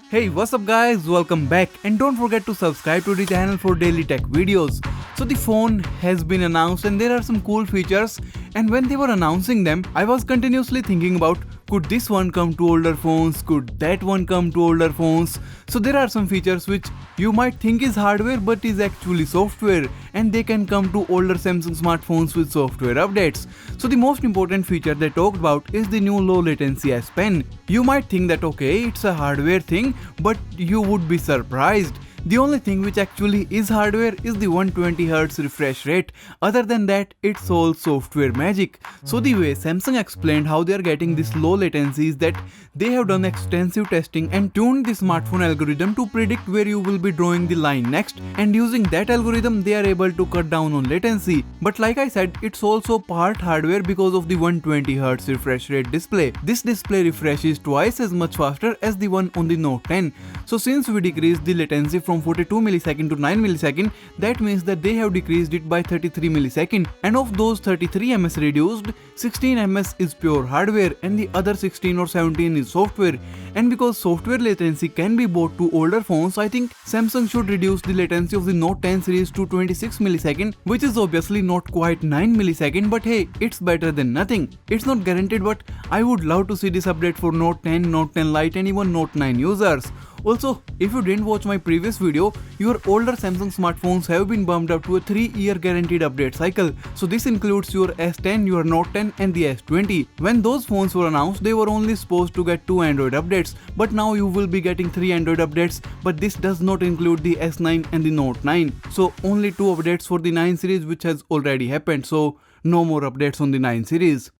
Hey, what's up guys, welcome back and don't forget to subscribe to the channel for daily tech videos. So the phone has been announced and there are some cool features, and when they were announcing them, I was continuously thinking about could this one come to older phones, could that one come to older phones. So there are some features which you might think is hardware but is actually software, and they can come to older Samsung smartphones with software updates. So the most important feature they talked about is the new low latency S Pen. You might think that okay, it's a hardware thing, but you would be surprised. The only thing which actually is hardware is the 120Hz refresh rate. Other than that, it's all software magic. So the way Samsung explained how they are getting this low latency is that they have done extensive testing and tuned the smartphone algorithm to predict where you will be drawing the line next, and using that algorithm they are able to cut down on latency. But like I said, it's also part hardware because of the 120Hz refresh rate display. This display refreshes twice as much faster as the one on the Note 10. So since we decreased the latency from 42 millisecond to 9 millisecond, that means that they have decreased it by 33 millisecond, and of those 33 ms reduced, 16 ms is pure hardware and the other 16 or 17 is software. And because software latency can be bought to older phones, I think Samsung should reduce the latency of the Note 10 series to 26 millisecond, which is obviously not quite 9 millisecond, but hey, it's better than nothing. It's not guaranteed, but I would love to see this update for Note 10, Note 10 Lite and even Note 9 users. Also, if you didn't watch my previous video, your older Samsung smartphones have been bumped up to a 3-year guaranteed update cycle. So this includes your S10, your Note 10 and the S20. When those phones were announced, they were only supposed to get 2 Android updates, but now you will be getting 3 Android updates, but this does not include the S9 and the Note 9. So only 2 updates for the 9 series, which has already happened, so no more updates on the 9 series.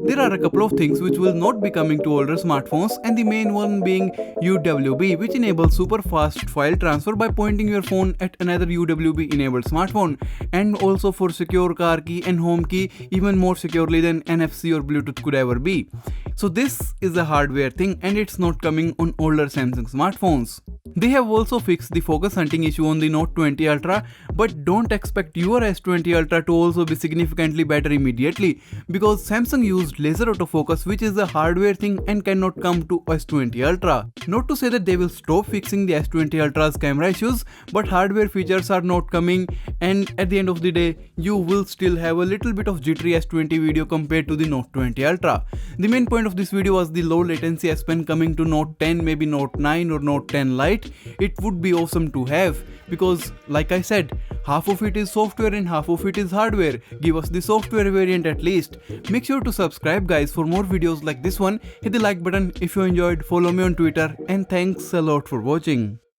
There are a couple of things which will not be coming to older smartphones, and the main one being UWB, which enables super fast file transfer by pointing your phone at another UWB enabled smartphone, and also for secure car key and home key even more securely than NFC or Bluetooth could ever be. So this is a hardware thing and it's not coming on older Samsung smartphones. They have also fixed the focus hunting issue on the Note 20 Ultra, but don't expect your S20 Ultra to also be significantly better immediately, because Samsung used laser autofocus, which is a hardware thing and cannot come to S20 Ultra. Not to say that they will stop fixing the S20 Ultra's camera issues, but hardware features are not coming, and at the end of the day, you will still have a little bit of jittery S20 video compared to the Note 20 Ultra. The main point of this video was the low latency S Pen coming to Note 10, maybe Note 9 or Note 10 Lite. It would be awesome to have, because like I said, half of it is software and half of it is hardware. Give us the software variant at least. Make sure to subscribe guys for more videos like this one. Hit the like button if you enjoyed, follow me on Twitter, and thanks a lot for watching.